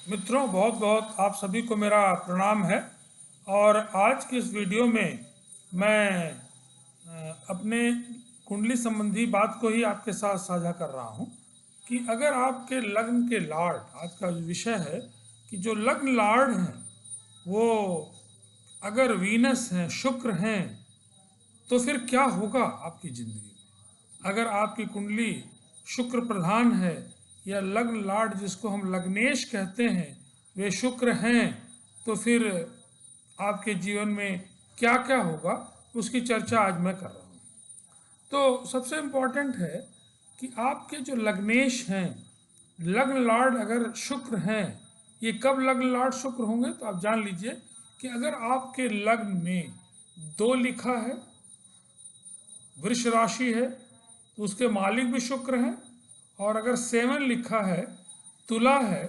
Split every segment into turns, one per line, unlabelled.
मित्रों, बहुत बहुत आप सभी को मेरा प्रणाम है। और आज की इस वीडियो में मैं अपने कुंडली संबंधी बात को ही आपके साथ साझा कर रहा हूं कि अगर आपके लग्न के लॉर्ड, आज का विषय है कि जो लग्न लॉर्ड हैं वो अगर वीनस हैं, शुक्र हैं, तो फिर क्या होगा आपकी जिंदगी में। अगर आपकी कुंडली शुक्र प्रधान है या लग्न लॉर्ड जिसको हम लग्नेश कहते हैं वे शुक्र हैं, तो फिर आपके जीवन में क्या क्या होगा उसकी चर्चा आज मैं कर रहा हूँ। तो सबसे इम्पोर्टेंट है कि आपके जो लग्नेश हैं, लग्न लॉर्ड अगर शुक्र हैं, ये कब लग्न लॉर्ड शुक्र होंगे तो आप जान लीजिए कि अगर आपके लग्न में 2 लिखा है, वृष राशि है, तो उसके मालिक भी शुक्र हैं। और अगर 7 लिखा है, तुला है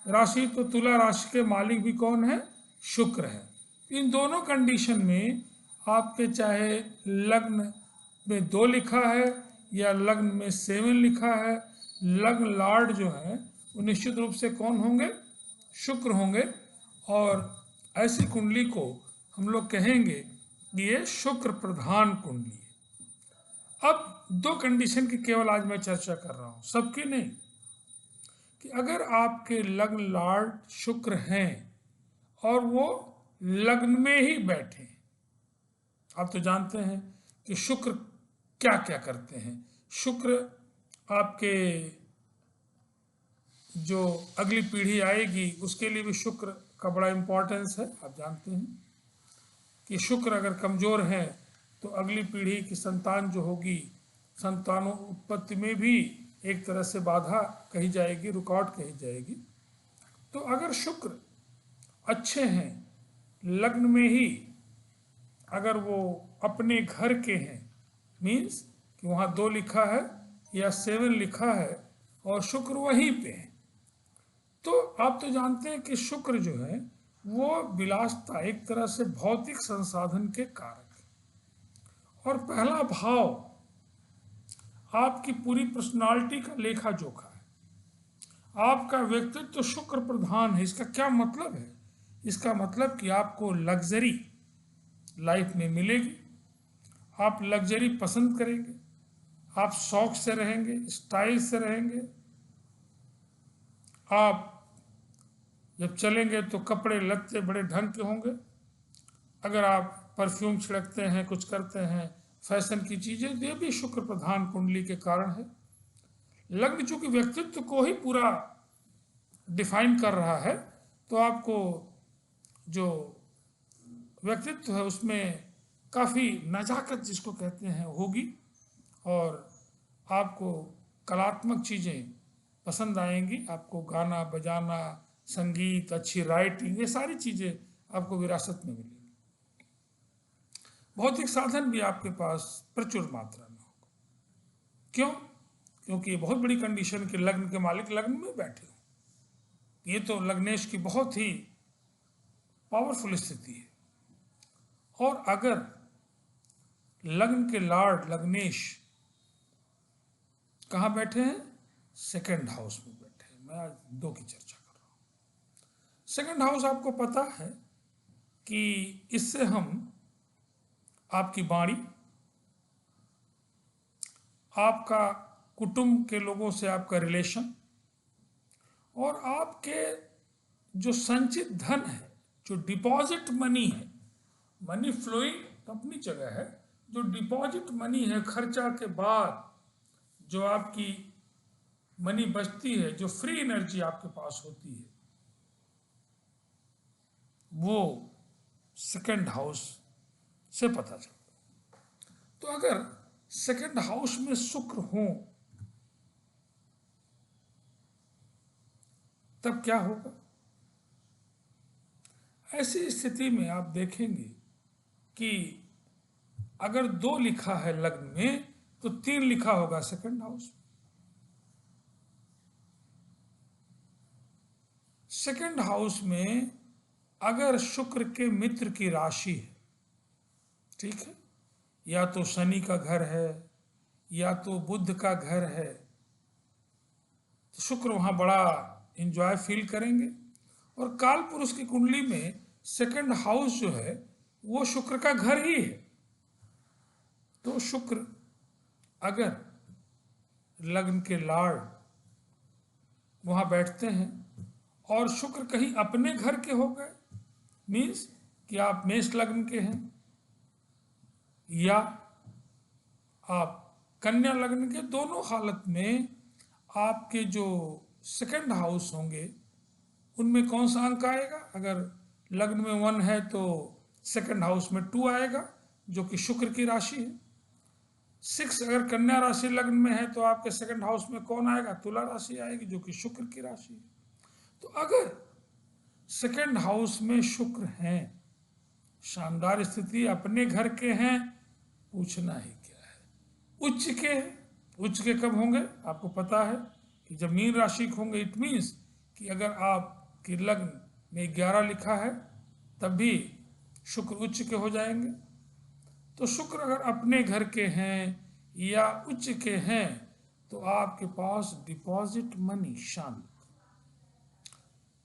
राशि, तो तुला राशि के मालिक भी कौन है? शुक्र है। इन दोनों कंडीशन में आपके चाहे लग्न में 2 लिखा है या लग्न में 7 लिखा है, लग्न लॉर्ड जो है वो निश्चित रूप से कौन होंगे? शुक्र होंगे। और ऐसी कुंडली को हम लोग कहेंगे कि ये शुक्र प्रधान कुंडली है। अब 2 कंडीशन की केवल आज मैं चर्चा कर रहा हूं, सबकी नहीं। कि अगर आपके लग्न लॉर्ड शुक्र हैं और वो लग्न में ही बैठे, आप तो जानते हैं कि शुक्र क्या क्या करते हैं। शुक्र आपके जो अगली पीढ़ी आएगी उसके लिए भी शुक्र का बड़ा इम्पोर्टेंस है। आप जानते हैं कि शुक्र अगर कमजोर है तो अगली पीढ़ी की संतान जो होगी, संतानों उत्पत्ति में भी एक तरह से बाधा कही जाएगी, रुकावट कही जाएगी। तो अगर शुक्र अच्छे हैं, लग्न में ही अगर वो अपने घर के हैं, मीन्स कि वहाँ 2 लिखा है या 7 लिखा है और शुक्र वहीं पे है, तो आप तो जानते हैं कि शुक्र जो है वो विलासता, एक तरह से भौतिक संसाधन के कारक है। और पहला भाव आपकी पूरी पर्सनालिटी का लेखा जोखा है। आपका व्यक्तित्व तो शुक्र प्रधान है। इसका क्या मतलब है? इसका मतलब कि आपको लग्जरी लाइफ में मिलेगी, आप लग्जरी पसंद करेंगे, आप शौक से रहेंगे, स्टाइल से रहेंगे। आप जब चलेंगे तो कपड़े लत्ते बड़े ढंग के होंगे। अगर आप परफ्यूम छिड़कते हैं, कुछ करते हैं, फैशन की चीज़ें, तो ये भी शुक्र प्रधान कुंडली के कारण है। लग्न चूंकि व्यक्तित्व को ही पूरा डिफाइन कर रहा है, तो आपको जो व्यक्तित्व है उसमें काफ़ी नजाकत जिसको कहते हैं होगी, और आपको कलात्मक चीज़ें पसंद आएंगी। आपको गाना बजाना, संगीत, अच्छी राइटिंग, ये सारी चीज़ें आपको विरासत में मिलेंगी। भौतिक साधन भी आपके पास प्रचुर मात्रा में होगा। क्यों? क्योंकि ये बहुत बड़ी कंडीशन कि लग्न के मालिक लग्न में बैठे हो। ये तो लग्नेश की बहुत ही पावरफुल स्थिति है। और अगर लग्न के लॉर्ड लग्नेश कहाँ बैठे हैं? सेकंड हाउस में बैठे हैं। मैं आज 2 की चर्चा कर रहा हूँ। सेकंड हाउस आपको पता है कि इससे हम आपकी वाणी, आपका कुटुंब के लोगों से आपका रिलेशन, और आपके जो संचित धन है, जो डिपॉजिट मनी है, मनी फ्लोइंग तो अपनी जगह है, जो डिपॉजिट मनी है, खर्चा के बाद जो आपकी मनी बचती है, जो फ्री एनर्जी आपके पास होती है, वो सेकंड हाउस से पता चलता। तो अगर सेकंड हाउस में शुक्र हो तब क्या होगा? ऐसी स्थिति में आप देखेंगे कि अगर 2 लिखा है लग्न में तो 3 लिखा होगा सेकंड हाउस में। सेकंड हाउस में अगर शुक्र के मित्र की राशि है, ठीक है, या तो शनि का घर है या तो बुध का घर है, तो शुक्र वहां बड़ा एंजॉय फील करेंगे। और काल पुरुष की कुंडली में सेकंड हाउस जो है वो शुक्र का घर ही है। तो शुक्र अगर लग्न के लॉर्ड वहां बैठते हैं और शुक्र कहीं अपने घर के हो गए, मीन्स कि आप मेष लग्न के हैं या आप कन्या लग्न के, दोनों हालत में आपके जो सेकंड हाउस होंगे उनमें कौन सा अंक आएगा? अगर लग्न में 1 है तो सेकंड हाउस में 2 आएगा जो कि शुक्र की राशि है। 6 अगर कन्या राशि लग्न में है तो आपके सेकंड हाउस में कौन आएगा? तुला राशि आएगी जो कि शुक्र की राशि है। तो अगर सेकंड हाउस में शुक्र हैं, शानदार स्थिति, अपने घर के हैं, पूछना ही क्या है। उच्च के हैं, उच्च के कब होंगे? आपको पता है कि जब मीन राशि के होंगे, इट मीन्स कि अगर आपके लग्न में 11 लिखा है तब भी शुक्र उच्च के हो जाएंगे। तो शुक्र अगर अपने घर के हैं या उच्च के हैं तो आपके पास डिपॉजिट मनी, शांत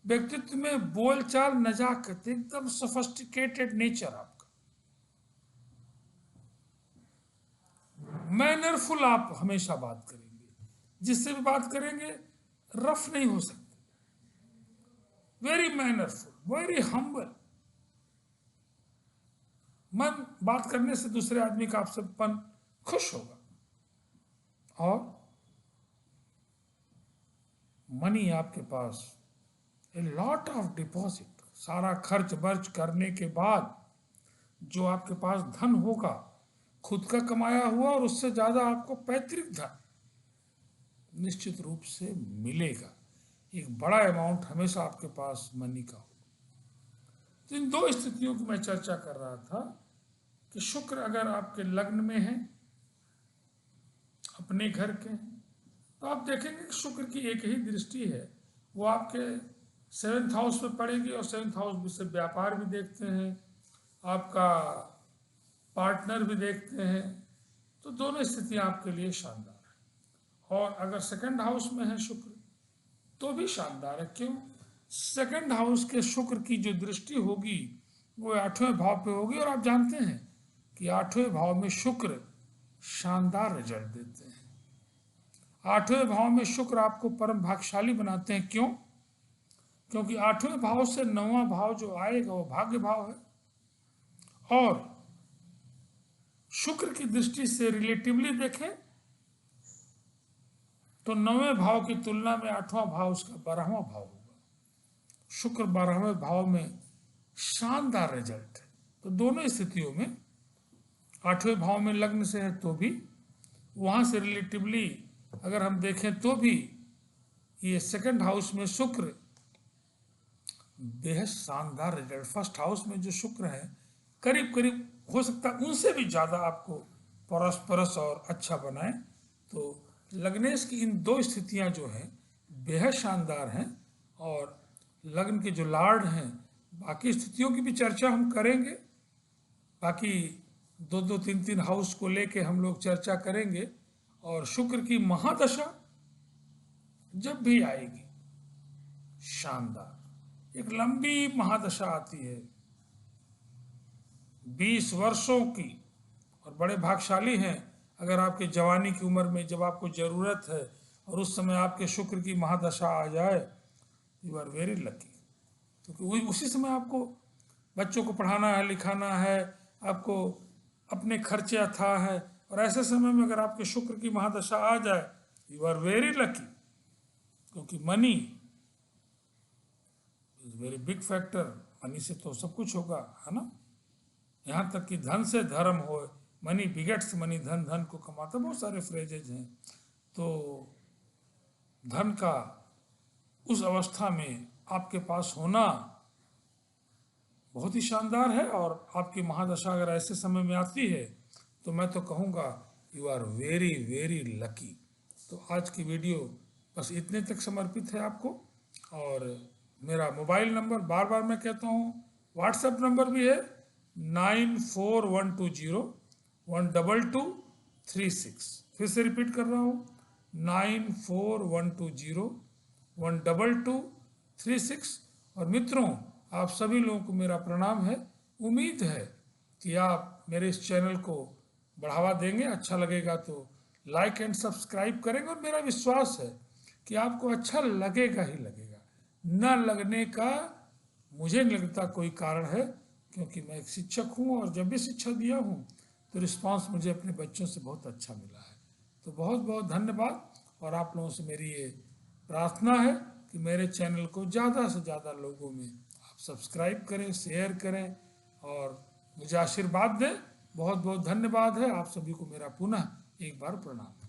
व्यक्तित्व में बोलचाल, नजाकत, एकदम सोफिस्टिकेटेड नेचर आपका, मैनरफुल आप हमेशा बात करेंगे, जिससे भी बात करेंगे रफ नहीं हो सकते, वेरी मैनरफुल, वेरी हम्बल। मन बात करने से दूसरे आदमी का आपसे पन खुश होगा। और मनी आपके पास ए लॉट ऑफ डिपॉजिट, सारा खर्च बर्च करने के बाद जो आपके पास धन होगा खुद का कमाया हुआ और उससे ज्यादा आपको पैतृक धन निश्चित रूप से मिलेगा। एक बड़ा अमाउंट हमेशा आपके पास मनी का होगा। तो इन दो स्थितियों की मैं चर्चा कर रहा था कि शुक्र अगर आपके लग्न में है, अपने घर के हैं, तो आप देखेंगे कि शुक्र की एक ही दृष्टि है, वो आपके 7th हाउस में पड़ेगी और 7th हाउस से व्यापार भी देखते हैं, आपका पार्टनर भी देखते हैं। तो दोनों स्थितियां आपके लिए शानदार है। और अगर सेकंड हाउस में है शुक्र तो भी शानदार है। क्यों? सेकंड हाउस के शुक्र की जो दृष्टि होगी वो 8वें भाव पे होगी, और आप जानते हैं कि 8वें भाव में शुक्र शानदार रिजल्ट देते हैं। 8वें भाव में शुक्र आपको परम भाग्यशाली बनाते हैं। क्यों? क्योंकि 8वें भाव से 9वां भाव जो आएगा वो भाग्य भाव है, और शुक्र की दृष्टि से रिलेटिवली देखें तो 9वें भाव की तुलना में 8वां भाव उसका 12वां भाव होगा। शुक्र 12वें भाव में शानदार रिजल्ट है। तो दोनों स्थितियों में 8वें भाव में लग्न से है तो भी, वहां से रिलेटिवली अगर हम देखें तो भी, ये सेकंड हाउस में शुक्र बेहद शानदार रिजल्ट। फर्स्ट हाउस में जो शुक्र है करीब करीब हो सकता है उनसे भी ज्यादा आपको परस्परस और अच्छा बनाए। तो लग्नेश की इन दो स्थितियां जो हैं बेहद शानदार हैं, और लग्न के जो लॉर्ड हैं, बाकी स्थितियों की भी चर्चा हम करेंगे, बाकी 2-2, 3-3 हाउस को लेके हम लोग चर्चा करेंगे। और शुक्र की महादशा जब भी आएगी शानदार, एक लंबी महादशा आती है 20 वर्षों की, और बड़े भाग्यशाली हैं अगर आपके जवानी की उम्र में जब आपको जरूरत है और उस समय आपके शुक्र की महादशा आ जाए, यू आर वेरी लकी। क्योंकि उसी समय आपको बच्चों को पढ़ाना है, लिखाना है, आपको अपने खर्चे अथाह है, और ऐसे समय में अगर आपके शुक्र की महादशा आ जाए, यू आर वेरी लकी। क्योंकि money is very big factor, money से तो सब कुछ होगा, है ना। यहाँ तक कि धन से धर्म हो, मनी बिगेट्स मनी, धन धन को कमाता, बहुत सारे फ्रेजेज हैं। तो धन का उस अवस्था में आपके पास होना बहुत ही शानदार है, और आपकी महादशा अगर ऐसे समय में आती है तो मैं तो कहूँगा you are very very lucky. तो आज की वीडियो बस इतने तक समर्पित है आपको। और मेरा मोबाइल नंबर बार बार मैं कहता हूँ, व्हाट्सएप नंबर भी है 9412012236। फिर से रिपीट कर रहा हूँ 9412012236। और मित्रों, आप सभी लोगों को मेरा प्रणाम है। उम्मीद है कि आप मेरे इस चैनल को बढ़ावा देंगे, अच्छा लगेगा तो लाइक एंड सब्सक्राइब करेंगे, और मेरा विश्वास है कि आपको अच्छा लगेगा ही लगेगा। न लगने का मुझे नहीं लगता कोई कारण है, क्योंकि मैं एक शिक्षक हूँ और जब भी शिक्षा दिया हूँ तो रिस्पांस मुझे अपने बच्चों से बहुत अच्छा मिला है। तो बहुत बहुत धन्यवाद। और आप लोगों से मेरी ये प्रार्थना है कि मेरे चैनल को ज़्यादा से ज़्यादा लोगों में आप सब्सक्राइब करें, शेयर करें और मुझे आशीर्वाद दें। बहुत बहुत धन्यवाद है। आप सभी को मेरा पुनः एक बार प्रणाम।